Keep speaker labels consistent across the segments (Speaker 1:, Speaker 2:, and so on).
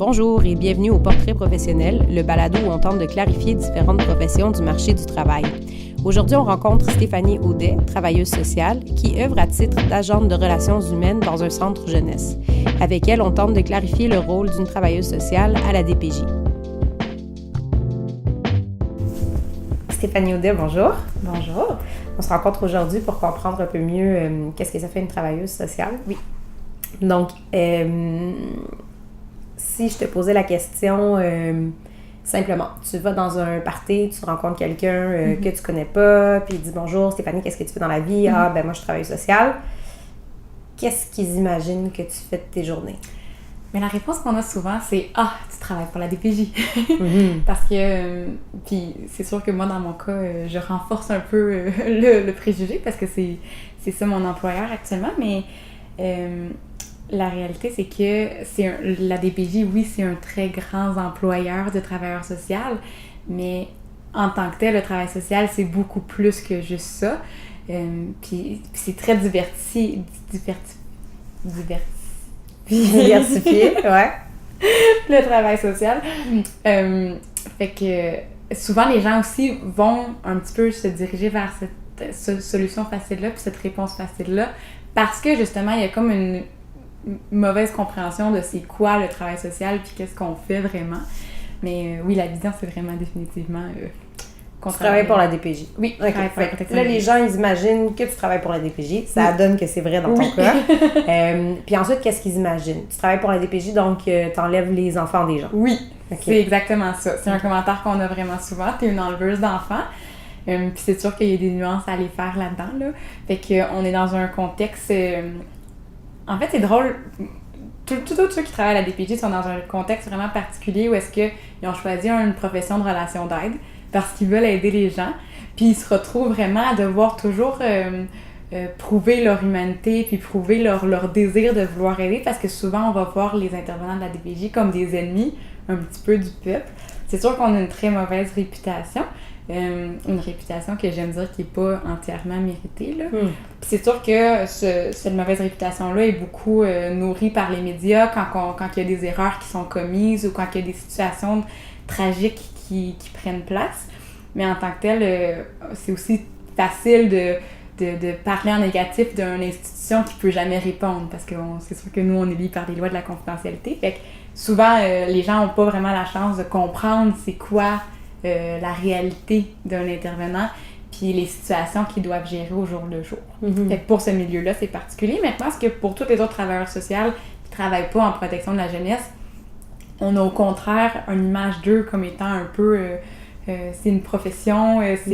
Speaker 1: Bonjour et bienvenue au Portrait professionnel, le balado où on tente de clarifier différentes professions du marché du travail. Aujourd'hui, on rencontre Stéphanie Audet, travailleuse sociale, qui œuvre à titre d'agente de relations humaines dans un centre jeunesse. Avec elle, on tente de clarifier le rôle d'une travailleuse sociale à la DPJ. Stéphanie Audet, bonjour.
Speaker 2: Bonjour.
Speaker 1: On se rencontre aujourd'hui pour comprendre un peu mieux qu'est-ce que ça fait une travailleuse sociale.
Speaker 2: Oui.
Speaker 1: Donc, si je te posais la question simplement, tu vas dans un party, tu rencontres quelqu'un que tu connais pas, puis il dit « Bonjour Stéphanie, qu'est-ce que tu fais dans la vie? » Ah, ben moi je travaille social. Qu'est-ce qu'ils imaginent que tu fais de tes journées?
Speaker 2: Mais la réponse qu'on a souvent, c'est « Ah, tu travailles pour la DPJ. » Parce que, puis c'est sûr que moi, dans mon cas, je renforce un peu le préjugé parce que c'est ça mon employeur actuellement, mais la réalité, c'est que la DPJ, oui, c'est un très grand employeur de travailleurs sociaux, mais en tant que tel, le travail social, c'est beaucoup plus que juste ça. Puis c'est très diversifié,
Speaker 1: ouais.
Speaker 2: Le travail social. Fait que souvent, les gens aussi vont un petit peu se diriger vers cette solution facile-là, puis cette réponse facile-là, parce que justement, il y a comme une mauvaise compréhension de c'est quoi le travail social puis qu'est-ce qu'on fait vraiment. Mais oui, la vision, c'est vraiment définitivement qu'on
Speaker 1: travaille pour la DPJ.
Speaker 2: Oui,
Speaker 1: okay. Là, les gens, ils imaginent que tu travailles pour la DPJ. Ça donne que c'est vrai dans ton cas. Puis ensuite, qu'est-ce qu'ils imaginent? Tu travailles pour la DPJ, donc t'enlèves les enfants des gens.
Speaker 2: Oui, c'est exactement ça. C'est un commentaire qu'on a vraiment souvent. T'es une enleveuse d'enfants. Puis c'est sûr qu'il y a des nuances à aller faire là-dedans. Là. Fait qu'on est dans un contexte... En fait, c'est drôle. Tous ceux qui travaillent à la DPJ sont dans un contexte vraiment particulier où est-ce qu'ils ont choisi une profession de relation d'aide parce qu'ils veulent aider les gens. Puis ils se retrouvent vraiment à devoir toujours prouver leur humanité puis prouver leur désir de vouloir aider parce que souvent, on va voir les intervenants de la DPJ comme des ennemis un petit peu du peuple. C'est sûr qu'on a une très mauvaise réputation. Une réputation que j'aime dire qui n'est pas entièrement méritée. Là. Puis c'est sûr que cette mauvaise réputation-là est beaucoup nourrie par les médias quand il y a des erreurs qui sont commises ou quand il y a des situations tragiques qui prennent place. Mais en tant que tel, c'est aussi facile de parler en négatif d'une institution qui ne peut jamais répondre parce que c'est sûr que nous, on est liés par les lois de la confidentialité. Fait que souvent, les gens n'ont pas vraiment la chance de comprendre c'est quoi la réalité d'un intervenant puis les situations qu'ils doivent gérer au jour le jour. Fait que pour ce milieu-là, c'est particulier. Mais je pense que pour tous les autres travailleurs sociaux qui ne travaillent pas en protection de la jeunesse, on a au contraire une image d'eux comme étant un peu... c'est une profession, c'est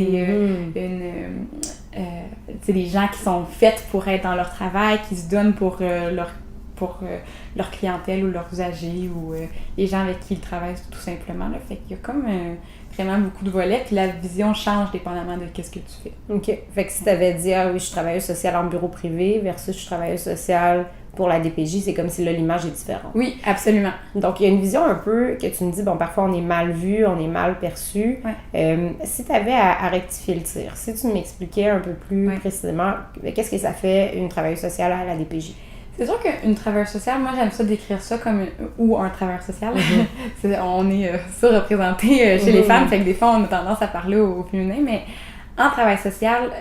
Speaker 2: des gens qui sont faits pour être dans leur travail, qui se donnent pour leur clientèle ou leurs usagers ou les gens avec qui ils travaillent tout simplement. Là. Fait qu'il y a comme vraiment beaucoup de volets, puis la vision change dépendamment de qu'est-ce que tu fais.
Speaker 1: OK. Fait que si tu avais dit « Ah oui, je suis travailleuse sociale en bureau privé versus je suis travailleuse sociale pour la DPJ », c'est comme si là, l'image est différente.
Speaker 2: Oui, absolument.
Speaker 1: Donc, il y a une vision un peu que tu me dis, bon, parfois on est mal vu, on est mal perçu. Ouais. Si tu avais à rectifier le tir, si tu m'expliquais un peu plus précisément, qu'est-ce que ça fait une travailleuse sociale à la DPJ?
Speaker 2: C'est sûr qu'une travailleuse sociale, moi j'aime ça décrire ça comme ou un travailleur social. On est surreprésenté chez les femmes, fait que des fois on a tendance à parler au féminin, mais en travail social,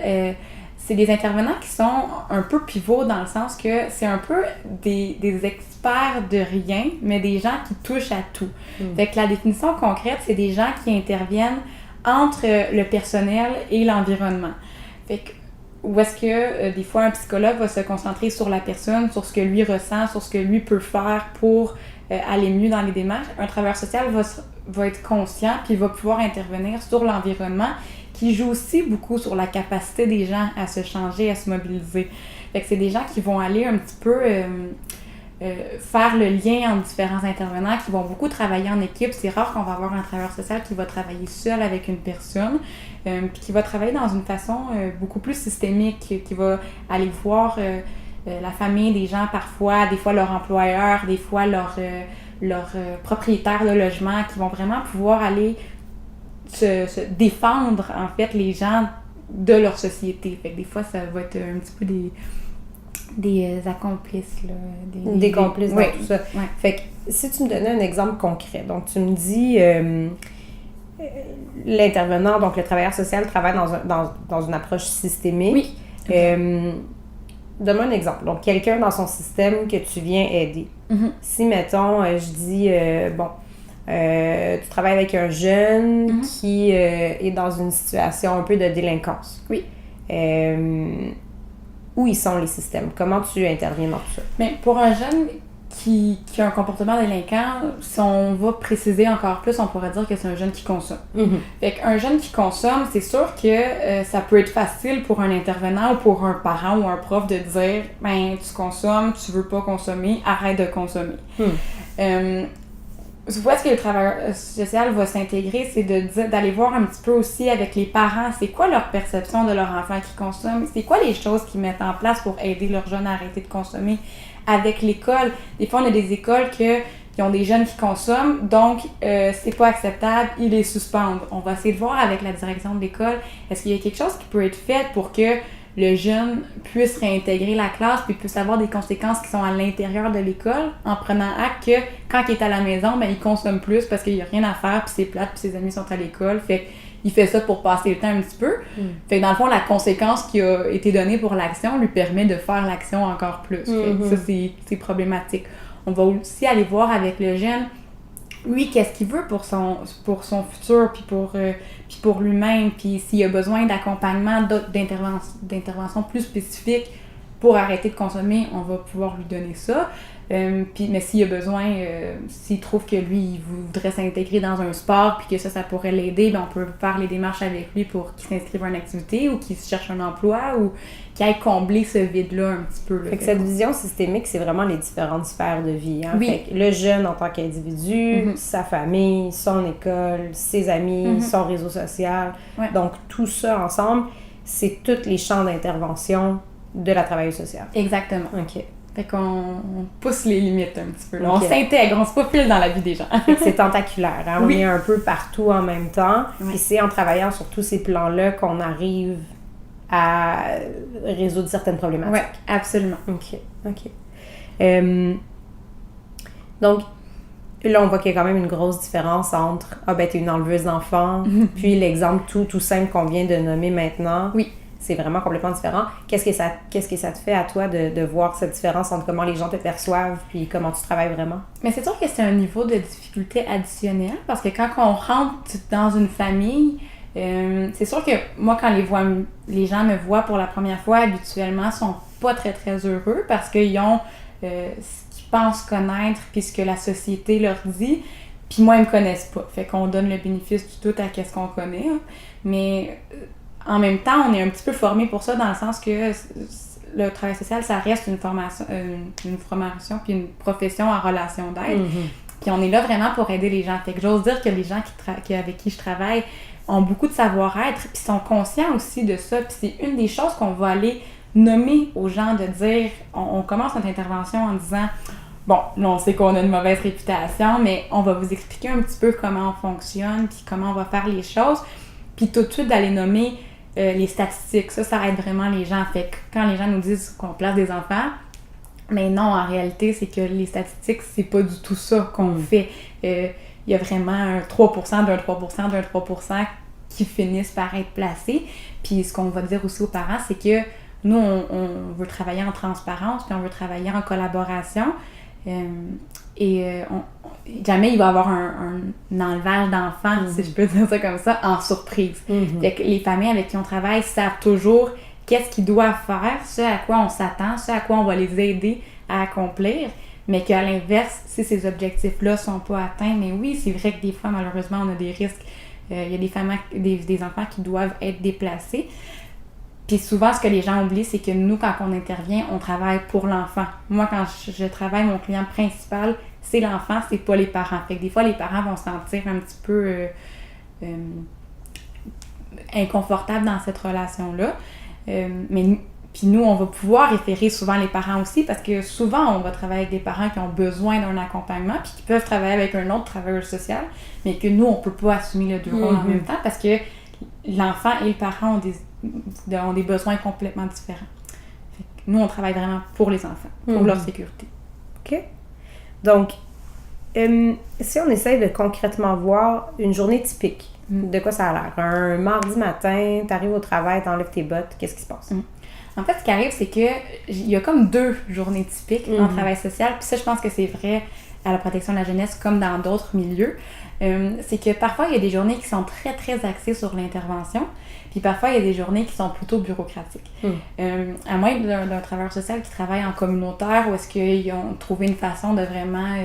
Speaker 2: c'est des intervenants qui sont un peu pivots dans le sens que c'est un peu des experts de rien, mais des gens qui touchent à tout. Fait que la définition concrète, c'est des gens qui interviennent entre le personnel et l'environnement. Fait que où est-ce que des fois un psychologue va se concentrer sur la personne, sur ce que lui ressent, sur ce que lui peut faire pour aller mieux dans les démarches. Un travailleur social va être conscient puis va pouvoir intervenir sur l'environnement qui joue aussi beaucoup sur la capacité des gens à se changer, à se mobiliser. Fait que c'est des gens qui vont aller un petit peu faire le lien entre différents intervenants, qui vont beaucoup travailler en équipe. C'est rare qu'on va avoir un travailleur social qui va travailler seul avec une personne, puis qui va travailler dans une façon beaucoup plus systémique, qui va aller voir la famille des gens parfois, des fois leur employeur, des fois leur propriétaire de logement, qui vont vraiment pouvoir aller se défendre en fait les gens de leur société. Fait que des fois ça va être un petit peu des accomplices, là.
Speaker 1: Des complices dans tout ça.
Speaker 2: Ouais.
Speaker 1: Fait que si tu me donnais un exemple concret, donc tu me dis l'intervenant, donc le travailleur social, travaille dans une approche systémique.
Speaker 2: Oui.
Speaker 1: Donne-moi un exemple. Donc, quelqu'un dans son système que tu viens aider.
Speaker 2: Mm-hmm.
Speaker 1: Si, mettons, je dis, tu travailles avec un jeune qui est dans une situation un peu de délinquance.
Speaker 2: Oui.
Speaker 1: Où ils sont les systèmes? Comment tu interviens dans tout ça?
Speaker 2: Mais pour un jeune qui a un comportement délinquant, si on va préciser encore plus, on pourrait dire que c'est un jeune qui consomme.
Speaker 1: Mm-hmm.
Speaker 2: Fait qu'un jeune qui consomme, c'est sûr que ça peut être facile pour un intervenant ou pour un parent ou un prof de dire « Ben, tu consommes, tu veux pas consommer, arrête de consommer. Où est-ce que le travailleur social va s'intégrer, c'est d'aller voir un petit peu aussi avec les parents, c'est quoi leur perception de leur enfant qui consomme, c'est quoi les choses qu'ils mettent en place pour aider leurs jeunes à arrêter de consommer. Avec l'école, des fois on a des écoles qui ont des jeunes qui consomment, donc c'est pas acceptable, ils les suspendent. On va essayer de voir avec la direction de l'école, est-ce qu'il y a quelque chose qui peut être fait pour que le jeune puisse réintégrer la classe puis puisse avoir des conséquences qui sont à l'intérieur de l'école en prenant acte que quand il est à la maison, ben il consomme plus parce qu'il n'y a rien à faire puis c'est plate puis ses amis sont à l'école. Fait qu'il fait ça pour passer le temps un petit peu. Fait que dans le fond, la conséquence qui a été donnée pour l'action lui permet de faire l'action encore plus. Fait que ça, c'est problématique. On va aussi aller voir avec le jeune, lui, qu'est-ce qu'il veut pour son futur, puis pour lui-même, puis s'il a besoin d'accompagnement, d'intervention plus spécifique pour arrêter de consommer, on va pouvoir lui donner ça. Mais s'il a besoin, s'il trouve que lui, il voudrait s'intégrer dans un sport, puis que ça pourrait l'aider, ben on peut faire les démarches avec lui pour qu'il s'inscrive à une activité ou qu'il cherche un emploi ou qu'il aille combler ce vide-là un petit peu. Là,
Speaker 1: fait que cette vision systémique, c'est vraiment les différentes sphères de vie. Hein?
Speaker 2: Oui.
Speaker 1: Fait que le jeune en tant qu'individu, sa famille, son école, ses amis, son réseau social.
Speaker 2: Ouais.
Speaker 1: Donc, tout ça ensemble, c'est tous les champs d'intervention de la travailleuse sociale.
Speaker 2: Exactement.
Speaker 1: OK.
Speaker 2: Fait qu'on pousse les limites un petit peu. Là.
Speaker 1: Okay.
Speaker 2: On s'intègre, on se faufile dans la vie des gens.
Speaker 1: Fait que c'est tentaculaire, hein?
Speaker 2: Oui.
Speaker 1: On est un peu partout en même temps.
Speaker 2: Oui.
Speaker 1: Et c'est en travaillant sur tous ces plans-là qu'on arrive à résoudre certaines problématiques.
Speaker 2: Oui, absolument.
Speaker 1: OK. Donc, là, on voit qu'il y a quand même une grosse différence entre « Ah, ben, t'es une enleveuse d'enfants », puis l'exemple tout simple qu'on vient de nommer maintenant.
Speaker 2: Oui.
Speaker 1: C'est vraiment complètement différent. Qu'est-ce que ça te fait à toi de voir cette différence entre comment les gens te perçoivent puis comment tu travailles vraiment?
Speaker 2: Mais c'est sûr que c'est un niveau de difficulté additionnel parce que quand on rentre dans une famille, c'est sûr que moi, quand les gens me voient pour la première fois, habituellement, sont pas très, très heureux parce qu'ils ont ce qu'ils pensent connaître puis ce que la société leur dit. Puis moi, ils me connaissent pas. Fait qu'on donne le bénéfice du doute à qu'est-ce qu'on connaît. Hein. Mais en même temps, on est un petit peu formé pour ça dans le sens que le travail social, ça reste une formation puis une profession en relation d'aide. Puis on est là vraiment pour aider les gens. Fait que j'ose dire que les gens avec qui je travaille ont beaucoup de savoir-être puis sont conscients aussi de ça. Puis c'est une des choses qu'on va aller nommer aux gens, de dire, on commence notre intervention en disant bon, là, on sait qu'on a une mauvaise réputation, mais on va vous expliquer un petit peu comment on fonctionne puis comment on va faire les choses. Puis tout de suite d'aller nommer les statistiques. Ça aide vraiment les gens. Fait que quand les gens nous disent qu'on place des enfants, mais non, en réalité, c'est que les statistiques, c'est pas du tout ça qu'on fait. Il y a vraiment un 3% d'un 3% d'un 3% qui finissent par être placés. Puis ce qu'on va dire aussi aux parents, c'est que nous, on veut travailler en transparence, puis on veut travailler en collaboration. Jamais il va y avoir un enlevage d'enfants, si je peux dire ça comme ça, en surprise. Fait que les familles avec qui on travaille savent toujours qu'est-ce qu'ils doivent faire, ce à quoi on s'attend, ce à quoi on va les aider à accomplir, mais qu'à l'inverse, si ces objectifs-là sont pas atteints, mais oui, c'est vrai que des fois, malheureusement, on a des risques. Il y a des enfants qui doivent être déplacés. Puis souvent, ce que les gens oublient, c'est que nous, quand on intervient, on travaille pour l'enfant. Moi, quand je travaille, mon client principal, c'est l'enfant, c'est pas les parents. Fait que des fois, les parents vont se sentir un petit peu inconfortables dans cette relation-là. Puis nous, on va pouvoir référer souvent les parents aussi, parce que souvent, on va travailler avec des parents qui ont besoin d'un accompagnement, puis qui peuvent travailler avec un autre travailleur social, mais que nous, on peut pas assumer les deux rôles en même temps, parce que l'enfant et le parent ont des besoins complètement différents. nous, on travaille vraiment pour les enfants, pour leur sécurité.
Speaker 1: OK. Donc, si on essaie de concrètement voir une journée typique, de quoi ça a l'air? Un mardi matin, t'arrives au travail, t'enlèves tes bottes, qu'est-ce qui se passe?
Speaker 2: En fait, ce qui arrive, c'est que il y a comme 2 journées typiques en travail social. Puis ça, je pense que c'est vrai à la protection de la jeunesse comme dans d'autres milieux. C'est que parfois, il y a des journées qui sont très, très axées sur l'intervention. Puis parfois, il y a des journées qui sont plutôt bureaucratiques. À moins d'un travailleur social qui travaille en communautaire, où est-ce qu'ils ont trouvé une façon de vraiment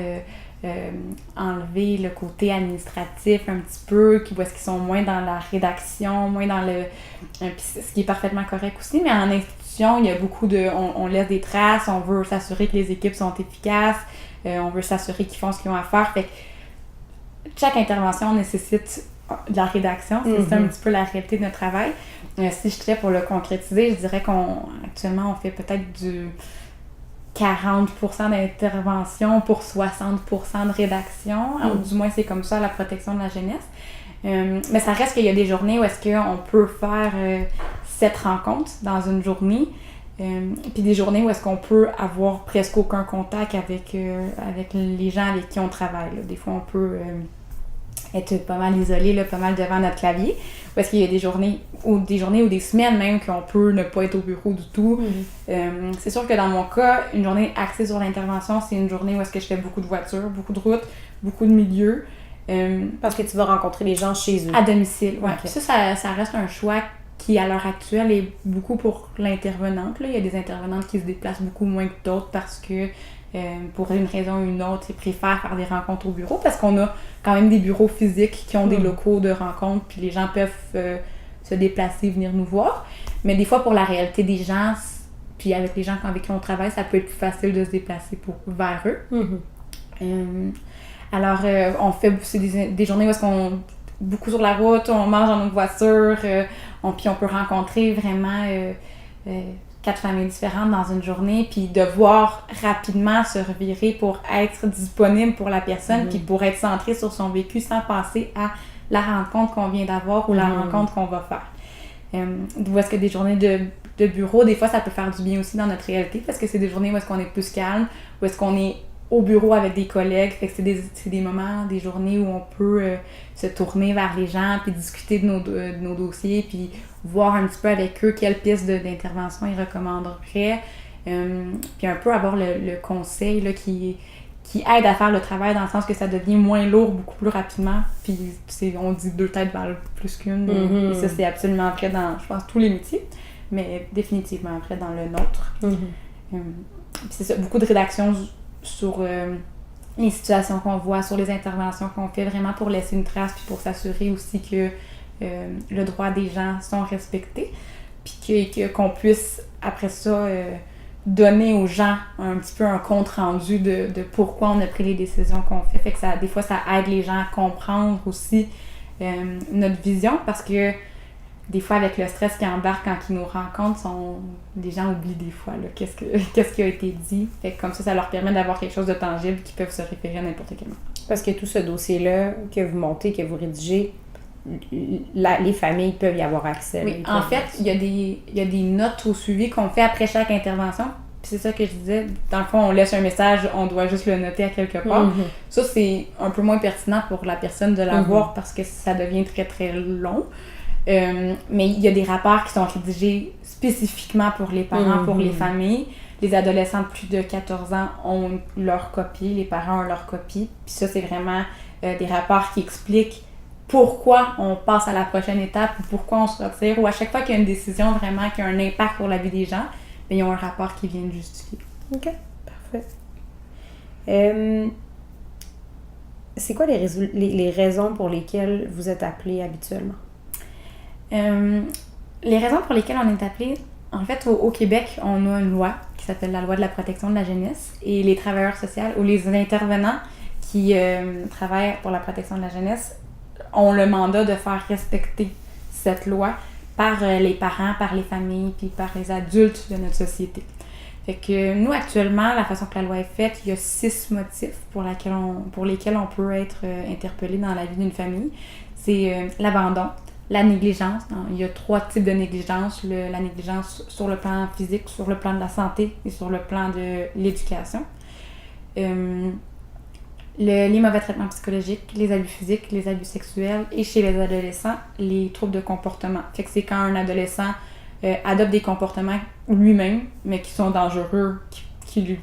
Speaker 2: enlever le côté administratif un petit peu, où est-ce qu'ils sont moins dans la rédaction, moins dans le... ce qui est parfaitement correct aussi, mais en institution, il y a beaucoup de... On laisse des traces, on veut s'assurer que les équipes sont efficaces, on veut s'assurer qu'ils font ce qu'ils ont à faire. Fait que chaque intervention nécessite de la rédaction, c'est ça un petit peu la réalité de notre travail. Si je dirais pour le concrétiser, je dirais qu'actuellement on fait peut-être du 40% d'intervention pour 60% de rédaction. Alors, du moins, c'est comme ça la protection de la jeunesse. Mais ça reste qu'il y a des journées où est-ce qu'on peut faire 7 rencontres dans une journée. Puis des journées où est-ce qu'on peut avoir presque aucun contact avec les gens avec qui on travaille. Là. Des fois, on peut être pas mal isolé, là, pas mal devant notre clavier. Parce qu'il y a des journées ou des semaines même qu'on peut ne pas être au bureau du tout. C'est sûr que dans mon cas, une journée axée sur l'intervention, c'est une journée où est-ce que je fais beaucoup de voitures, beaucoup de routes, beaucoup de milieux.
Speaker 1: Parce que tu vas rencontrer les gens chez eux.
Speaker 2: À domicile, oui. Okay. Ça reste un choix qui, à l'heure actuelle, est beaucoup pour l'intervenante. Là. Il y a des intervenantes qui se déplacent beaucoup moins que d'autres parce que pour une raison ou une autre, ils préfèrent faire des rencontres au bureau parce qu'on a quand même des bureaux physiques qui ont des locaux de rencontres puis les gens peuvent se déplacer, venir nous voir. Mais des fois, pour la réalité des gens, puis avec les gens avec qui on travaille, ça peut être plus facile de se déplacer vers eux. Alors, on fait des journées où est-ce qu'on beaucoup sur la route, on mange dans notre voiture, puis on peut rencontrer vraiment 4 familles différentes dans une journée, puis devoir rapidement se revirer pour être disponible pour la personne, puis pour être centré sur son vécu sans penser à la rencontre qu'on vient d'avoir ou la rencontre qu'on va faire. Où est-ce que des journées de bureau, des fois, ça peut faire du bien aussi dans notre réalité, parce que c'est des journées où est-ce qu'on est plus calme, où est-ce qu'on est au bureau avec des collègues, fait que c'est des moments, des journées où on peut se tourner vers les gens, puis discuter de nos dossiers, puis voir un petit peu avec eux quelles pistes d'intervention ils recommanderaient, puis un peu avoir le conseil là, qui aide à faire le travail dans le sens que ça devient moins lourd beaucoup plus rapidement, puis on dit 2 têtes valent plus qu'une, et ça c'est absolument vrai dans, je pense, tous les métiers, mais définitivement vrai dans le nôtre. Puis c'est ça, beaucoup de rédaction sur les situations qu'on voit, sur les interventions qu'on fait, vraiment pour laisser une trace, puis pour s'assurer aussi que le droit des gens sont respectés, puis qu'on puisse, après ça, donner aux gens un petit peu un compte-rendu de pourquoi on a pris les décisions qu'on fait. Fait que des fois, ça aide les gens à comprendre aussi notre vision, parce que des fois, avec le stress qui embarque quand ils nous rencontrent, les gens oublient des fois là, qu'est-ce qui a été dit. Fait que comme ça leur permet d'avoir quelque chose de tangible qui peuvent se référer à n'importe quel moment.
Speaker 1: Parce que tout ce dossier-là que vous montez, que vous rédigez, les familles peuvent y avoir accès.
Speaker 2: Oui, en fait, il y a des notes au suivi qu'on fait après chaque intervention. Puis c'est ça que je disais, dans le fond, on laisse un message, on doit juste le noter à quelque part. Ça, c'est un peu moins pertinent pour la personne de l'avoir parce que ça devient très, très long. Mais il y a des rapports qui sont rédigés spécifiquement pour les parents, pour les familles. Les adolescents de plus de 14 ans ont leur copie, les parents ont leur copie. Puis ça, c'est vraiment des rapports qui expliquent pourquoi on passe à la prochaine étape ou pourquoi on se retire. Ou à chaque fois qu'il y a une décision vraiment qui a un impact pour la vie des gens, bien, ils ont un rapport qui vient le justifier.
Speaker 1: OK, parfait. C'est quoi les raisons pour lesquelles vous êtes appelés habituellement?
Speaker 2: Les raisons pour lesquelles on est appelé, en fait, au Québec, on a une loi qui s'appelle la loi de la protection de la jeunesse, et les travailleurs sociaux ou les intervenants qui travaillent pour la protection de la jeunesse ont le mandat de faire respecter cette loi par les parents, par les familles, puis par les adultes de notre société. Fait que nous, actuellement, la façon que la loi est faite, il y a 6 motifs pour lesquels on peut être interpellé dans la vie d'une famille. C'est l'abandon, la négligence. Il y a 3 types de négligence. La négligence sur le plan physique, sur le plan de la santé et sur le plan de l'éducation. Les mauvais traitements psychologiques, les abus physiques, les abus sexuels et chez les adolescents, les troubles de comportement. Fait que c'est quand un adolescent adopte des comportements lui-même, mais qui sont dangereux, qui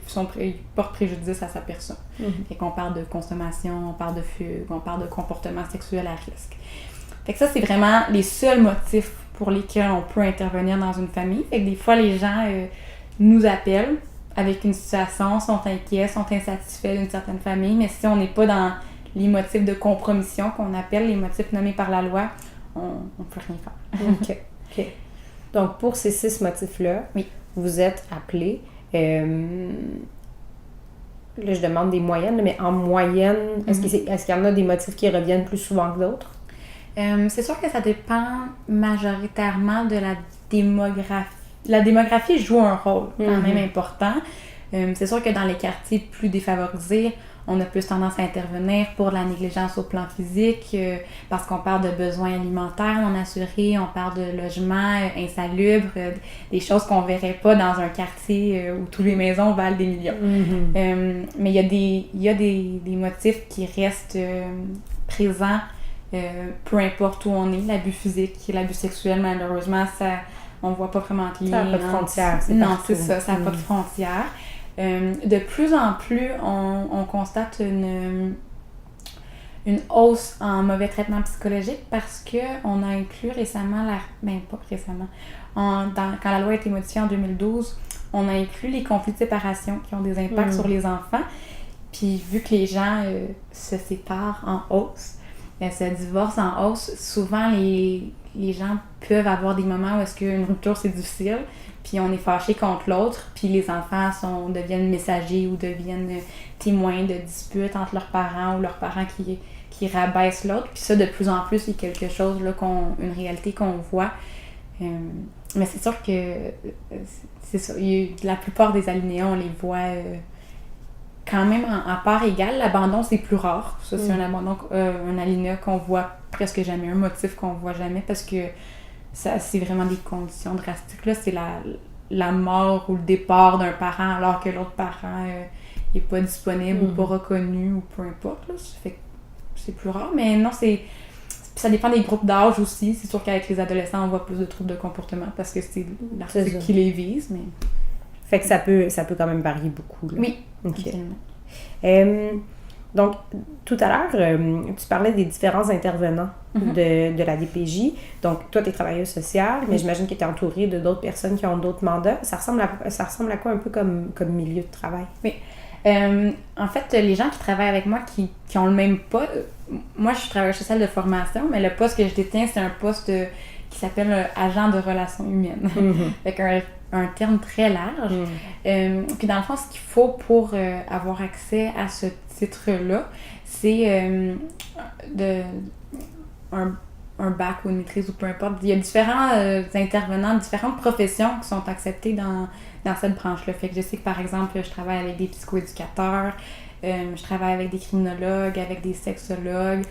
Speaker 2: portent préjudice à sa personne. Fait qu'on parle de consommation, on parle de fugue, on parle de comportement sexuel à risque. Fait que ça, c'est vraiment les seuls motifs pour lesquels on peut intervenir dans une famille. Fait que des fois, les gens nous appellent avec une situation, sont inquiets, sont insatisfaits d'une certaine famille, mais si on n'est pas dans les motifs de compromission qu'on appelle, les motifs nommés par la loi, on ne peut rien faire.
Speaker 1: OK. Donc, pour ces 6 motifs-là,
Speaker 2: oui.
Speaker 1: Vous êtes appelés. Là, je demande des moyennes, mais en moyenne, est-ce qu'il y en a des motifs qui reviennent plus souvent que d'autres?
Speaker 2: C'est sûr que ça dépend majoritairement de la démographie. La démographie joue un rôle quand même important. C'est sûr que dans les quartiers plus défavorisés, on a plus tendance à intervenir pour la négligence au plan physique, parce qu'on parle de besoins alimentaires non assurés, on parle de logements insalubres, des choses qu'on verrait pas dans un quartier où toutes les maisons valent des millions. Mais il y a des motifs qui restent présents, peu importe où on est. L'abus physique, l'abus sexuel, malheureusement, on voit pas vraiment de lien.
Speaker 1: Ça n'a pas de frontières.
Speaker 2: Non, c'est ça, ça n'a pas de frontières. De plus en plus, on constate une hausse en mauvais traitement psychologique parce qu'on a inclus récemment, pas récemment, quand la loi a été modifiée en 2012, on a inclus les conflits de séparation qui ont des impacts sur les enfants. Puis vu que les gens se séparent en hausse, se divorcent en hausse, souvent les gens peuvent avoir des moments où est-ce qu'une rupture c'est difficile, puis on est fâché contre l'autre, puis les enfants deviennent messagers ou deviennent témoins de disputes entre leurs parents ou leurs parents qui rabaissent l'autre. Puis ça, de plus en plus, c'est quelque chose, là, une réalité qu'on voit. Mais c'est sûr que c'est ça. La plupart des alinéas, on les voit quand même en part égale. L'abandon, c'est plus rare. Ça, c'est un alinéa qu'on voit presque jamais, un motif qu'on voit jamais, parce que ça, c'est vraiment des conditions drastiques. Là, c'est la mort ou le départ d'un parent alors que l'autre parent n'est pas disponible ou pas reconnu ou peu importe. Là. Ça fait que c'est plus rare. Mais non, ça dépend des groupes d'âge aussi. C'est sûr qu'avec les adolescents, on voit plus de troubles de comportement parce que c'est l'article qui les vise. Mais...
Speaker 1: Fait que ça peut quand même varier beaucoup. Là.
Speaker 2: Oui,
Speaker 1: absolument. Donc, tout à l'heure, tu parlais des différents intervenants de la DPJ. Donc, toi, tu es travailleuse sociale, mais j'imagine que tu es entourée de d'autres personnes qui ont d'autres mandats. Ça ressemble à quoi un peu comme milieu de travail?
Speaker 2: Oui. En fait, les gens qui travaillent avec moi qui ont le même poste... Moi, je suis travailleuse sociale de formation, mais le poste que je détiens, c'est un poste qui s'appelle agent de relations humaines. Avec un terme très large. Puis dans le fond, ce qu'il faut pour avoir accès à ce titre-là, c'est un bac ou une maîtrise ou peu importe. Il y a différents intervenants, différentes professions qui sont acceptées dans cette branche-là. Fait que je sais que, par exemple, je travaille avec des psychoéducateurs, je travaille avec des criminologues, avec des sexologues.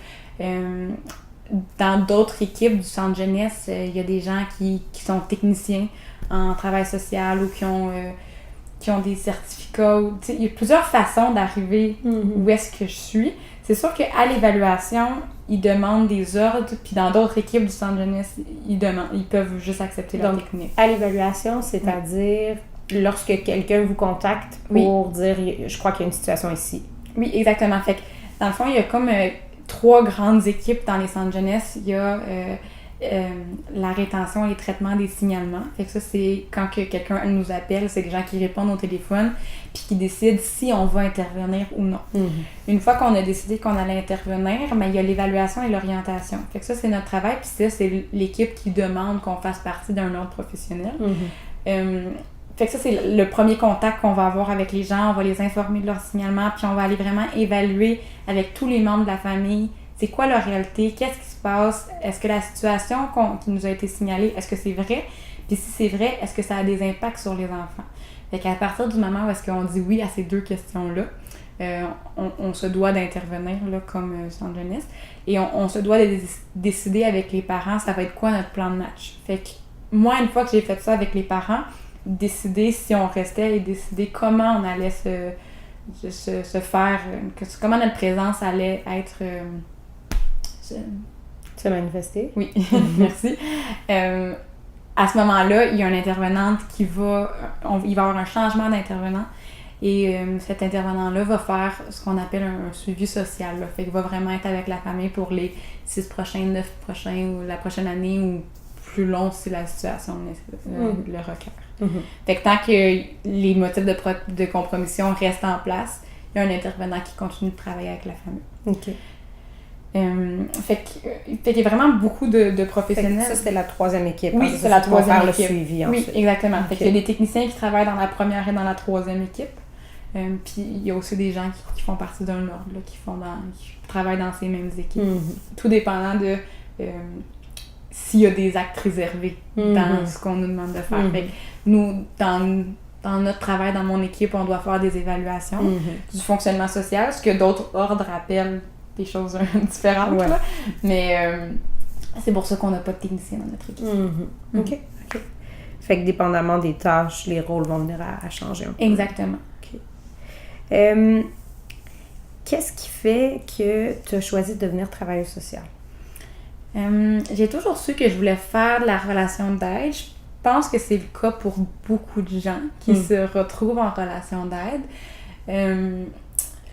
Speaker 2: Dans d'autres équipes du centre jeunesse, il y a des gens qui sont techniciens en travail social ou qui ont des certificats. Il y a plusieurs façons d'arriver où est-ce que je suis. C'est sûr qu'à l'évaluation, ils demandent des ordres, puis dans d'autres équipes du centre jeunesse, ils peuvent juste accepter leur technique.
Speaker 1: À l'évaluation, c'est-à-dire lorsque quelqu'un vous contacte pour dire « je crois qu'il y a une situation ici ».
Speaker 2: Oui, exactement. Fait que, dans le fond, il y a comme 3 grandes équipes dans les centres jeunesse. Il y a la rétention et le traitement des signalements. Fait que ça, c'est quand quelqu'un nous appelle, c'est des gens qui répondent au téléphone puis qui décident si on va intervenir ou non. Une fois qu'on a décidé qu'on allait intervenir, il y a l'évaluation et l'orientation. Fait que ça, c'est notre travail, puis ça, c'est l'équipe qui demande qu'on fasse partie d'un ordre professionnel. Fait que ça, c'est le premier contact qu'on va avoir avec les gens. On va les informer de leur signalement, puis on va aller vraiment évaluer avec tous les membres de la famille c'est quoi leur réalité, qu'est-ce qui se passe, est-ce que la situation qui nous a été signalée, est-ce que c'est vrai, puis si c'est vrai, est-ce que ça a des impacts sur les enfants. Fait qu'à partir du moment où est-ce qu'on dit oui à ces 2 questions-là, on se doit d'intervenir là, comme centre jeunesse. Et on se doit de décider avec les parents, ça va être quoi notre plan de match. Fait que moi, une fois que j'ai fait ça avec les parents, décider si on restait et décider comment on allait se faire, comment notre présence allait être...
Speaker 1: Se manifester.
Speaker 2: Oui, merci. À ce moment-là, il y a une intervenante il va y avoir un changement d'intervenant et cet intervenant-là va faire ce qu'on appelle un suivi social. Là. Fait qu'il va vraiment être avec la famille pour les 6 prochains, 9 prochains ou la prochaine année ou plus long si la situation le requiert. Mm-hmm. Fait que tant que les motifs de compromission restent en place, il y a un intervenant qui continue de travailler avec la famille.
Speaker 1: OK.
Speaker 2: Fait qu'il y a vraiment beaucoup de professionnels.
Speaker 1: Ça, c'était la 3e équipe.
Speaker 2: Oui, c'est la 3e équipe.
Speaker 1: Le suivi,
Speaker 2: oui, exactement.
Speaker 1: Okay.
Speaker 2: Fait qu'il y a des techniciens qui travaillent dans la 1re et dans la 3e équipe. Puis il y a aussi des gens qui font partie d'un ordre, là, qui travaillent dans ces mêmes équipes. Mm-hmm. Tout dépendant de s'il y a des actes réservés dans ce qu'on nous demande de faire. Fait que nous, dans notre travail, dans mon équipe, on doit faire des évaluations du fonctionnement social, ce que d'autres ordres appellent des choses différentes. Ouais. Là. Mais c'est pour ça qu'on n'a pas de technicien dans notre équipe.
Speaker 1: OK. Fait que dépendamment des tâches, les rôles vont venir à changer un peu.
Speaker 2: Exactement.
Speaker 1: OK. Qu'est-ce qui fait que tu as choisi de devenir travailleuse sociale?
Speaker 2: J'ai toujours su que je voulais faire de la relation d'aide. Je pense que c'est le cas pour beaucoup de gens qui se retrouvent en relation d'aide.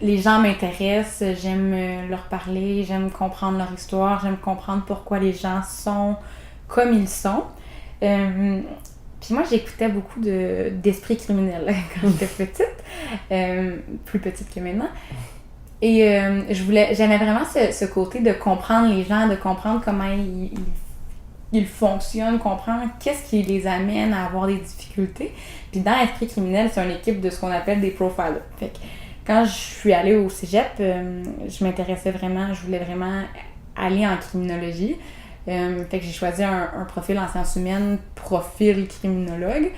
Speaker 2: Les gens m'intéressent, j'aime leur parler, j'aime comprendre leur histoire, j'aime comprendre pourquoi les gens sont comme ils sont. Puis moi, j'écoutais beaucoup d'esprit criminel quand j'étais petite, plus petite que maintenant. Et j'aimais vraiment ce côté de comprendre les gens, de comprendre comment ils fonctionnent, comprendre qu'est-ce qui les amène à avoir des difficultés. Puis dans l'esprit criminel, c'est une équipe de ce qu'on appelle des profilers. Fait que quand je suis allée au cégep, je m'intéressais vraiment, je voulais vraiment aller en criminologie. Fait que j'ai choisi un profil en sciences humaines, profil criminologue.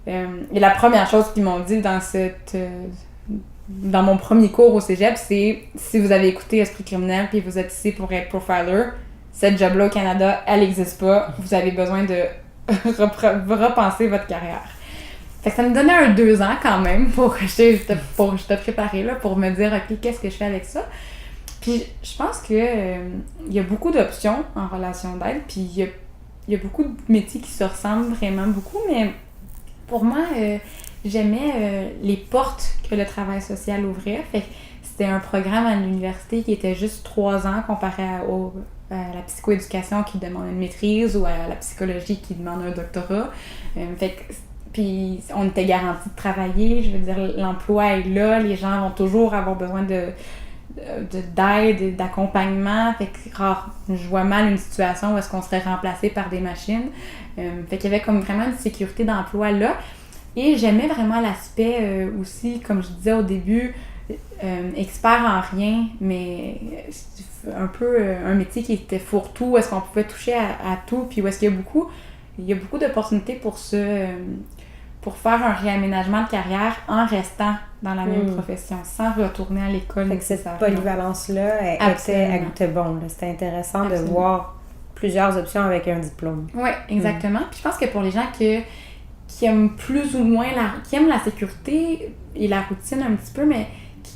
Speaker 2: Et la première chose qu'ils m'ont dit dans mon premier cours au cégep, c'est si vous avez écouté Esprit criminel puis vous êtes ici pour être profiler, cette job-là au Canada, elle n'existe pas. Vous avez besoin de repenser votre carrière. Fait que ça me donnait un 2 ans quand même pour que je te préparer là, pour me dire OK, qu'est-ce que je fais avec ça? Puis je pense que il y a beaucoup d'options en relation d'aide, puis il y a beaucoup de métiers qui se ressemblent vraiment beaucoup, mais pour moi, j'aimais les portes que le travail social ouvrait. Fait que c'était un programme à l'université qui était juste 3 ans comparé à la psychoéducation qui demande une maîtrise ou à la psychologie qui demande un doctorat. Fait que puis on était garanti de travailler, je veux dire, l'emploi est là, les gens vont toujours avoir besoin d'aide, d'accompagnement. Fait que je vois mal une situation où est-ce qu'on serait remplacé par des machines. Fait qu'il y avait comme vraiment une sécurité d'emploi là. Et j'aimais vraiment l'aspect aussi, comme je disais au début, expert en rien, mais un peu un métier qui était fourre-tout, où est-ce qu'on pouvait toucher à tout, puis où est-ce qu'il y a beaucoup d'opportunités pour faire un réaménagement de carrière en restant dans la même profession, sans retourner à l'école.
Speaker 1: Fait que cette polyvalence-là, elle était bonne. C'était intéressant de voir plusieurs options avec un diplôme.
Speaker 2: Oui, exactement. Puis je pense que pour les gens qui aiment plus ou moins qui aiment la sécurité et la routine un petit peu, mais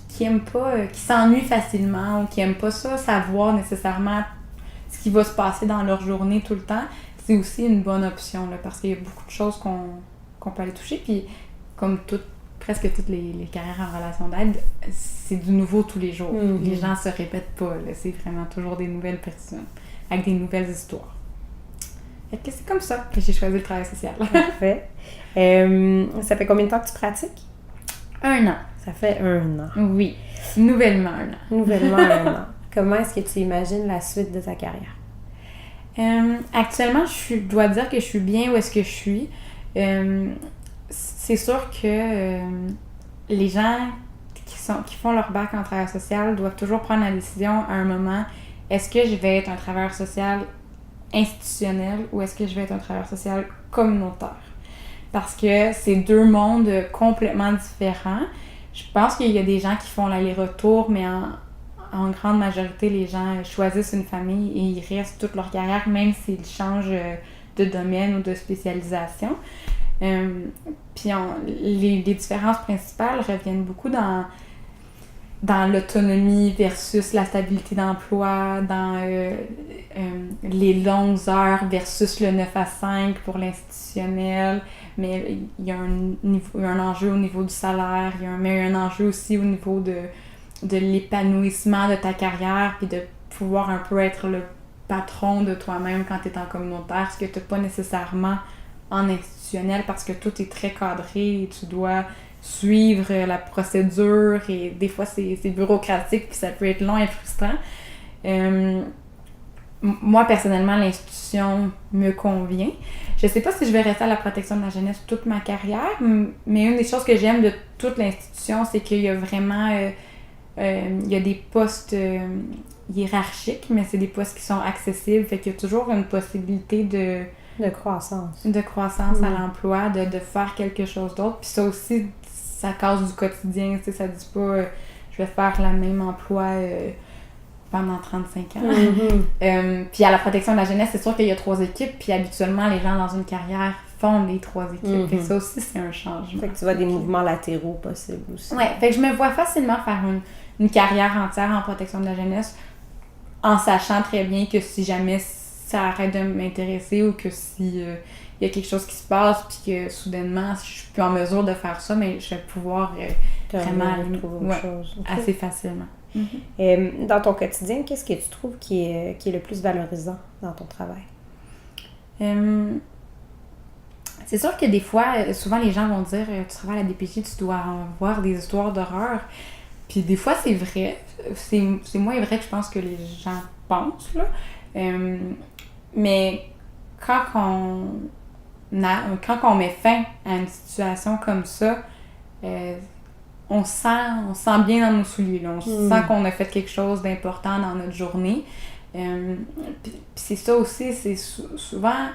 Speaker 2: qui aiment pas, qui s'ennuient facilement ou qui aiment pas ça, savoir nécessairement ce qui va se passer dans leur journée tout le temps, c'est aussi une bonne option, là, parce qu'il y a beaucoup de choses qu'on peut aller toucher, puis comme presque toutes les carrières en relation d'aide, c'est du nouveau tous les jours. Les gens se répètent pas, là, c'est vraiment toujours des nouvelles personnes, avec des nouvelles histoires. Fait que c'est comme ça que j'ai choisi le travail social.
Speaker 1: Parfait. Ça fait combien de temps que tu pratiques?
Speaker 2: 1 an.
Speaker 1: Ça fait 1 an.
Speaker 2: Oui. Nouvellement 1 an.
Speaker 1: Nouvellement 1 an. Comment est-ce que tu imagines la suite de ta carrière?
Speaker 2: Actuellement, je dois dire que je suis bien où est-ce que je suis. C'est sûr que les gens qui font leur bac en travail social doivent toujours prendre la décision à un moment, est-ce que je vais être un travailleur social institutionnel ou est-ce que je vais être un travailleur social communautaire? Parce que c'est 2 mondes complètement différents. Je pense qu'il y a des gens qui font l'aller-retour, mais en grande majorité, les gens choisissent une famille et ils restent toute leur carrière, même s'ils changent de domaine ou de spécialisation. Puis les différences principales reviennent beaucoup dans l'autonomie versus la stabilité d'emploi, dans les longues heures versus le 9 à 5 pour l'institutionnel. Mais il y a un enjeu au niveau du salaire, mais il y a un enjeu aussi au niveau de l'épanouissement de ta carrière, puis de pouvoir un peu être le patron de toi-même quand tu es en communautaire, ce que tu n'as pas nécessairement en institutionnel, parce que tout est très cadré et tu dois suivre la procédure et des fois c'est bureaucratique puis ça peut être long et frustrant. Moi personnellement, l'institution me convient. Je sais pas si je vais rester à la protection de la jeunesse toute ma carrière, mais une des choses que j'aime de toute l'institution, c'est qu'il y a vraiment il y a des postes hiérarchiques, mais c'est des postes qui sont accessibles, fait qu'il y a toujours une possibilité de croissance à l'emploi, de faire quelque chose d'autre. Puis ça aussi, ça cause du quotidien, tu sais, ça dit pas je vais faire le même emploi pendant 35 ans. Puis à la protection de la jeunesse, c'est sûr qu'il y a 3 équipes, puis habituellement, les gens dans une carrière font les 3 équipes. Fait que ça aussi, c'est un changement.
Speaker 1: Fait que tu vois des mouvements latéraux possibles aussi.
Speaker 2: Ouais, fait que je me vois facilement faire une carrière entière en protection de la jeunesse, en sachant très bien que si jamais ça arrête de m'intéresser ou que si y a quelque chose qui se passe puis que soudainement je suis plus en mesure de faire ça, mais je vais pouvoir vraiment trouver autre chose. Assez facilement.
Speaker 1: Dans ton quotidien, qu'est-ce que tu trouves qui est le plus valorisant dans ton travail?
Speaker 2: C'est sûr que des fois, souvent les gens vont dire tu travailles à la DPJ, tu dois avoir des histoires d'horreur. Puis des fois c'est vrai, c'est moins vrai que je pense que les gens pensent là. Mais quand on met fin à une situation comme ça, on sent bien dans nos souliers. Là. On sent qu'on a fait quelque chose d'important dans notre journée. Puis c'est ça aussi, c'est souvent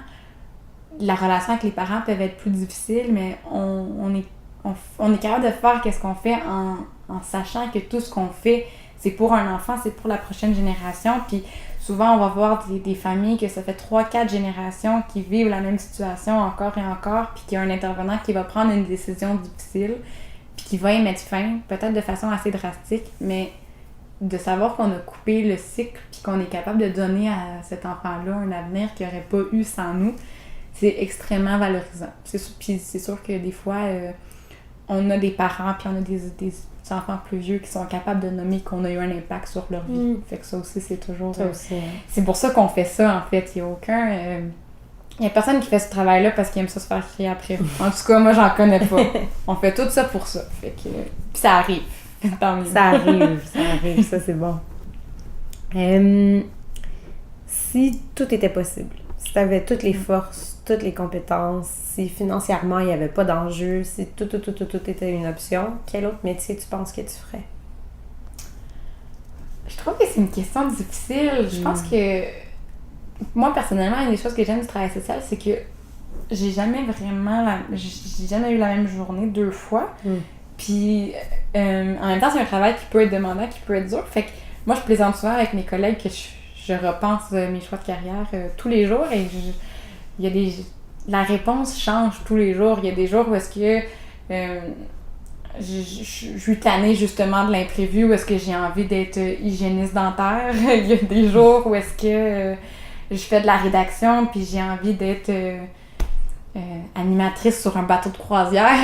Speaker 2: la relation avec les parents peut être plus difficile, mais on est capable de faire qu'est-ce qu'on fait en sachant que tout ce qu'on fait, c'est pour un enfant, c'est pour la prochaine génération. Puis souvent, on va voir des familles que ça fait 3-4 générations qui vivent la même situation encore et encore, puis qu'il y a un intervenant qui va prendre une décision difficile, puis qui va y mettre fin, peut-être de façon assez drastique, mais de savoir qu'on a coupé le cycle, puis qu'on est capable de donner à cet enfant-là un avenir qu'il n'aurait pas eu sans nous, c'est extrêmement valorisant. Puis c'est sûr que des fois, on a des parents, puis on a des enfants plus vieux qui sont capables de nommer qu'on a eu un impact sur leur vie. Fait que ça aussi, c'est toujours... c'est pour ça qu'on fait ça, en fait. Il y a personne qui fait ce travail-là parce qu'il aime ça se faire crier après. En tout cas, moi, j'en connais pas. On fait tout ça pour ça. Fait que... Puis ça arrive. Tant mieux.
Speaker 1: Ça arrive. Ça, c'est bon. Si tout était possible, si tu avais toutes les forces, toutes les compétences, si financièrement il n'y avait pas d'enjeu, si tout était une option, quel autre métier tu penses que tu ferais?
Speaker 2: Je trouve que c'est une question difficile. Je pense que moi, personnellement, une des choses que j'aime du travail social, c'est que j'ai jamais eu la même journée 2 fois. Puis en même temps, c'est un travail qui peut être demandant, qui peut être dur. Fait que moi, je plaisante souvent avec mes collègues que je repense mes choix de carrière tous les jours et la réponse change tous les jours. Il y a des jours où est-ce que je suis tannée justement de l'imprévu, où est-ce que j'ai envie d'être hygiéniste dentaire. Il y a des jours où est-ce que je fais de la rédaction puis j'ai envie d'être animatrice sur un bateau de croisière.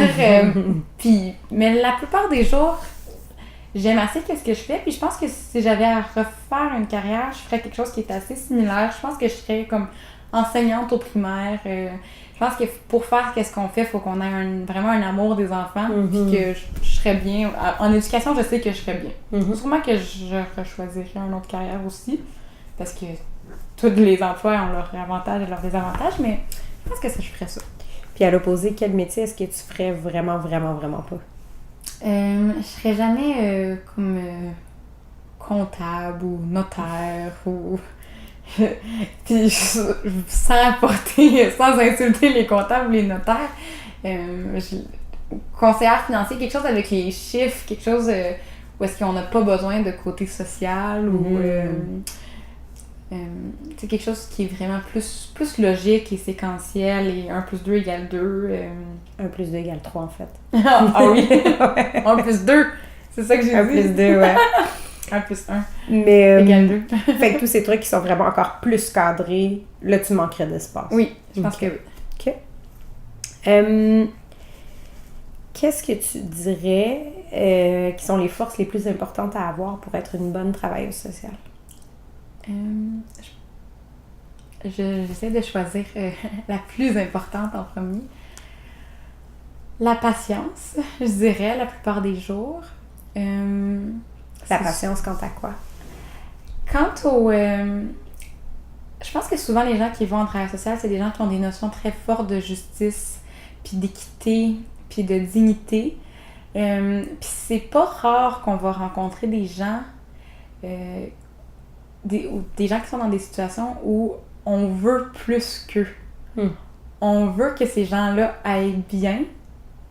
Speaker 2: Mais la plupart des jours, j'aime assez ce que je fais, puis je pense que si j'avais à refaire une carrière, je ferais quelque chose qui est assez similaire. Je pense que je serais comme enseignante au primaire. Je pense que pour faire qu'est-ce qu'on fait, il faut qu'on ait vraiment un amour des enfants, puis que je serais bien. En éducation, je sais que je serais bien. Sûrement que je rechoisirais une autre carrière aussi, parce que tous les emplois ont leurs avantages et leurs désavantages, mais je pense que je ferais ça.
Speaker 1: Puis à l'opposé, quel métier est-ce que tu ferais vraiment, vraiment, vraiment pas?
Speaker 2: Je serais jamais comme comptable ou notaire ou... Puis sans insulter les comptables ou les notaires, conseillère financière, quelque chose avec les chiffres, quelque chose où est-ce qu'on n'a pas besoin de côté social ou c'est quelque chose qui est vraiment plus logique et séquentiel et 1 plus 2 égale 2.
Speaker 1: 1 plus 2 égale 3 en fait.
Speaker 2: Ah oui! 1 plus 2! C'est ça que j'ai dit.
Speaker 1: 1 plus 2, ouais.
Speaker 2: 1 plus 1
Speaker 1: Mais,
Speaker 2: égale 2.
Speaker 1: Fait que tous ces trucs qui sont vraiment encore plus cadrés, là tu manquerais d'espace.
Speaker 2: Oui, je pense que oui.
Speaker 1: OK. Qu'est-ce que tu dirais qui sont les forces les plus importantes à avoir pour être une bonne travailleuse sociale?
Speaker 2: J'essaie de choisir la plus importante en premier. La patience, je dirais, la plupart des jours.
Speaker 1: La patience quant à quoi?
Speaker 2: Quant au... je pense que souvent, les gens qui vont en travail social, c'est des gens qui ont des notions très fortes de justice, puis d'équité, puis de dignité. Puis c'est pas rare qu'on va rencontrer des gens... des gens qui sont dans des situations où on veut plus qu'eux. On veut que ces gens-là aillent bien,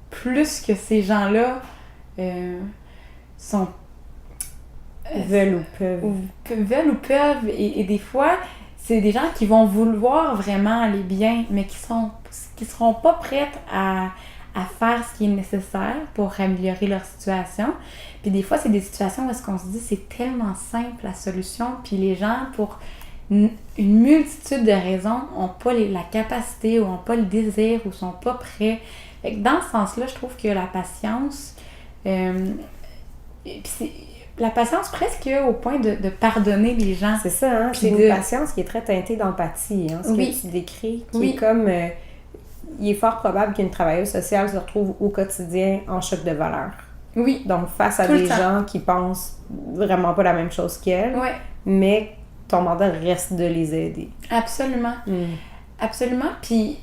Speaker 2: plus que ces gens-là sont...
Speaker 1: veulent ou peuvent.
Speaker 2: Veulent ou peuvent. Et des fois, c'est des gens qui vont vouloir vraiment aller bien, mais qui seront pas prêtes à faire ce qui est nécessaire pour améliorer leur situation. Puis des fois, c'est des situations où est-ce qu'on se dit c'est tellement simple la solution, puis les gens, pour une multitude de raisons, n'ont pas la capacité ou n'ont pas le désir ou sont pas prêts. Fait que dans ce sens-là, je trouve que la patience, la patience presque au point de pardonner les gens.
Speaker 1: C'est ça, hein? C'est une patience qui est très teintée d'empathie, hein? Ce que tu décris, qui est comme... il est fort probable qu'une travailleuse sociale se retrouve au quotidien en choc de valeurs.
Speaker 2: Oui.
Speaker 1: Donc, face à des gens qui pensent vraiment pas la même chose qu'elle, mais ton mandat reste de les aider.
Speaker 2: Absolument. Absolument. Puis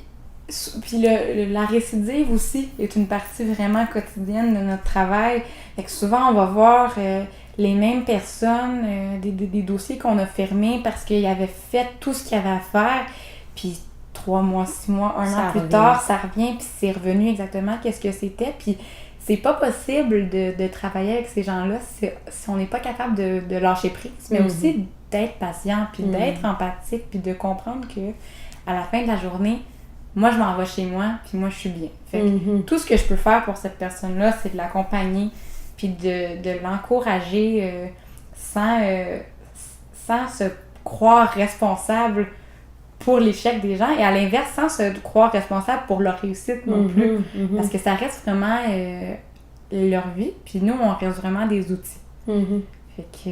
Speaker 2: la récidive aussi est une partie vraiment quotidienne de notre travail. Fait que souvent, on va voir les mêmes personnes, des dossiers qu'on a fermés parce qu'ils avaient fait tout ce qu'il y avait à faire, puis 3 mois, 6 mois, un an plus tard, ça revient, puis c'est revenu exactement qu'est-ce que c'était. Puis c'est pas possible de travailler avec ces gens-là si on n'est pas capable de lâcher prise, mais aussi d'être patient, puis d'être empathique, puis de comprendre que à la fin de la journée, moi, je m'en vais chez moi, puis moi, je suis bien. Fait que tout ce que je peux faire pour cette personne-là, c'est de l'accompagner, puis de l'encourager sans se croire responsable pour l'échec des gens, et à l'inverse, sans se croire responsable pour leur réussite non plus. Parce que ça reste vraiment leur vie, puis nous, on reste vraiment des outils. Fait que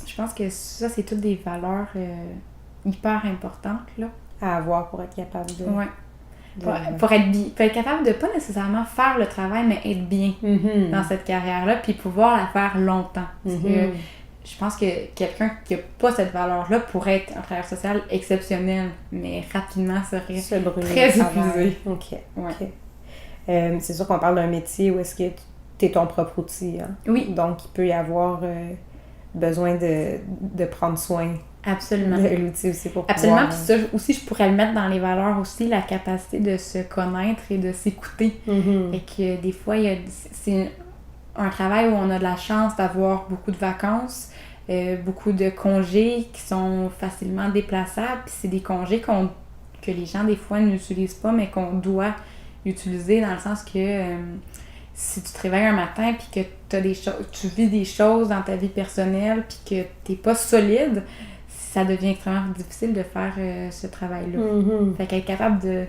Speaker 2: je pense que ça, c'est toutes des valeurs hyper importantes, là.
Speaker 1: À avoir pour être capable de...
Speaker 2: Pour être capable de pas nécessairement faire le travail, mais être bien dans cette carrière-là, puis pouvoir la faire longtemps. Parce que je pense que quelqu'un qui n'a pas cette valeur-là pourrait être un travailleur social exceptionnel, mais rapidement serait très épuisé.
Speaker 1: OK. C'est sûr qu'on parle d'un métier où est-ce que tu es ton propre outil. Hein?
Speaker 2: Oui.
Speaker 1: Donc, il peut y avoir besoin de prendre soin
Speaker 2: Absolument.
Speaker 1: de l'outil aussi pour
Speaker 2: Absolument.
Speaker 1: pouvoir...
Speaker 2: Puis ça aussi, je pourrais le mettre dans les valeurs aussi, la capacité de se connaître et de s'écouter. Et que des fois, c'est un travail où on a de la chance d'avoir beaucoup de vacances, beaucoup de congés qui sont facilement déplaçables. Puis c'est des congés que les gens, des fois, n'utilisent pas, mais qu'on doit utiliser dans le sens que si tu te réveilles un matin puis que tu vis des choses dans ta vie personnelle puis que t'es pas solide, ça devient extrêmement difficile de faire ce travail-là. Fait qu'être capable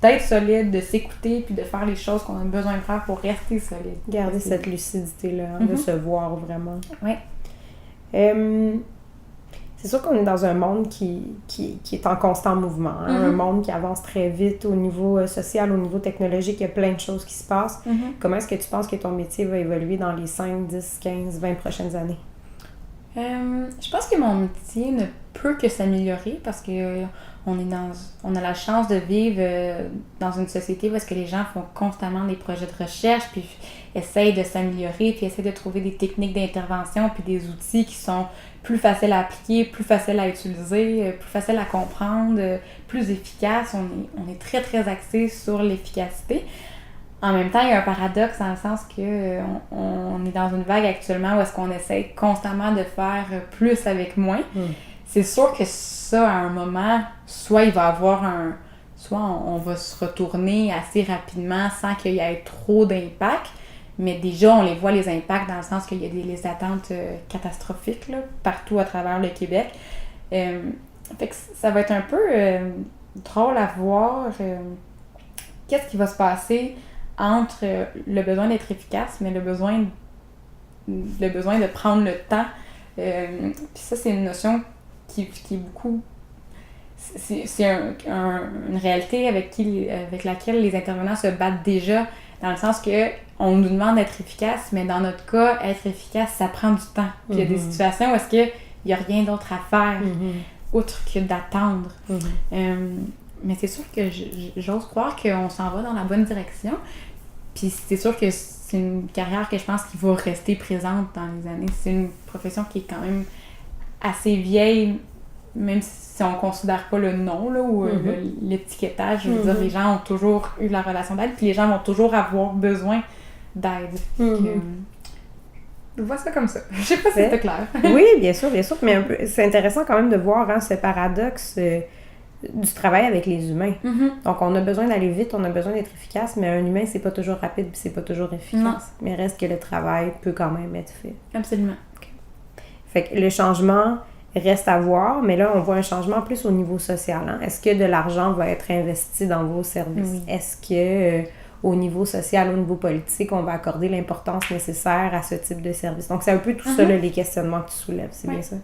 Speaker 2: d'être solide, de s'écouter puis de faire les choses qu'on a besoin de faire pour rester solide.
Speaker 1: Garder cette lucidité-là, de se voir vraiment.
Speaker 2: Oui.
Speaker 1: C'est sûr qu'on est dans un monde qui est en constant mouvement. Hein? Un monde qui avance très vite au niveau social, au niveau technologique. Il y a plein de choses qui se passent. Comment est-ce que tu penses que ton métier va évoluer dans les 5, 10, 15, 20 prochaines années?
Speaker 2: Je pense que mon métier ne peut que s'améliorer parce que on a la chance de vivre dans une société où est-ce que les gens font constamment des projets de recherche puis essayent de s'améliorer puis essayent de trouver des techniques d'intervention puis des outils qui sont plus faciles à appliquer, plus faciles à utiliser, plus faciles à comprendre, plus efficaces. On est très, très axé sur l'efficacité. En même temps, il y a un paradoxe dans le sens que on est dans une vague actuellement où est-ce qu'on essaie constamment de faire plus avec moins. C'est sûr que ça, à un moment, soit il va avoir soit on va se retourner assez rapidement sans qu'il y ait trop d'impact, mais déjà, on les voit, les impacts, dans le sens qu'il y a les attentes catastrophiques là, partout à travers le Québec. Fait que ça va être un peu drôle à voir qu'est-ce qui va se passer entre le besoin d'être efficace, mais le besoin de prendre le temps. Puis ça, c'est une notion qui est beaucoup... C'est une réalité avec laquelle les intervenants se battent déjà, dans le sens que on nous demande d'être efficace, mais dans notre cas, être efficace, ça prend du temps. Puis il y a des situations où est-ce qu'il n'y a rien d'autre à faire, outre que d'attendre. Mais c'est sûr que j'ose croire qu'on s'en va dans la bonne direction. Puis c'est sûr que c'est une carrière que je pense qui va rester présente dans les années. C'est une profession qui est quand même assez vieille, même si on ne considère pas le nom là, ou l'étiquetage. Je veux dire, les gens ont toujours eu la relation d'aide, puis les gens vont toujours avoir besoin d'aide. Je vois ça comme ça. Je sais pas si c'était clair.
Speaker 1: Oui, bien sûr, mais c'est intéressant quand même de voir ce paradoxe du travail avec les humains. Donc, on a besoin d'aller vite, on a besoin d'être efficace, mais un humain, c'est pas toujours rapide puis c'est pas toujours efficace. Non. Mais reste que le travail peut quand même être fait.
Speaker 2: Absolument.
Speaker 1: Okay. Fait que le changement reste à voir, mais là, on voit un changement plus au niveau social. Hein? Est-ce que de l'argent va être investi dans vos services? Oui. Est-ce que au niveau social, au niveau politique, on va accorder l'importance nécessaire à ce type de service? Donc, c'est un peu tout ça, là, les questionnements que tu soulèves, c'est bien ça?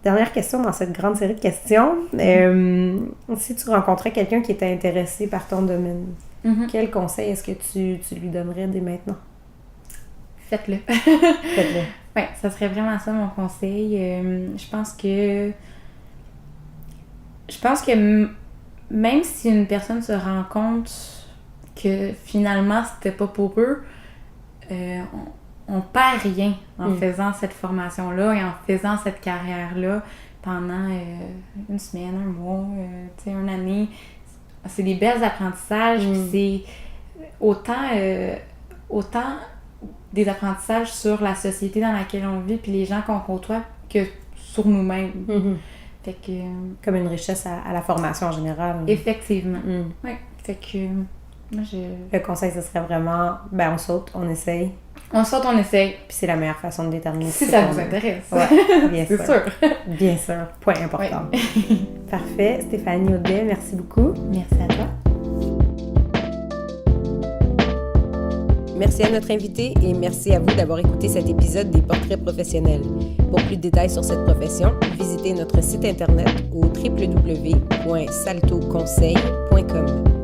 Speaker 1: Dernière question dans cette grande série de questions. Si tu rencontrais quelqu'un qui était intéressé par ton domaine, quel conseil est-ce que tu lui donnerais dès maintenant?
Speaker 2: Faites-le.
Speaker 1: Faites-le.
Speaker 2: Oui, ça serait vraiment ça mon conseil. Je pense que même si une personne se rend compte que finalement c'était pas pour eux, on perd rien en faisant cette formation-là et en faisant cette carrière-là pendant une semaine, un mois, une année. C'est des belles apprentissages, puis c'est autant des apprentissages sur la société dans laquelle on vit puis les gens qu'on côtoie que sur nous-mêmes. Fait que...
Speaker 1: Comme une richesse à la formation en général.
Speaker 2: Effectivement. Oui. Fait que moi,
Speaker 1: le conseil, ce serait vraiment, on saute, on essaye.
Speaker 2: On saute, on essaye.
Speaker 1: Puis c'est la meilleure façon de déterminer
Speaker 2: si ça vous intéresse.
Speaker 1: Ouais, bien
Speaker 2: c'est sûr.
Speaker 1: Bien sûr. Point important. Ouais. Parfait. Stéphanie Audet, merci beaucoup.
Speaker 2: Merci à toi.
Speaker 1: Merci à notre invité et merci à vous d'avoir écouté cet épisode des Portraits professionnels. Pour plus de détails sur cette profession, visitez notre site internet au www.saltoconseil.com.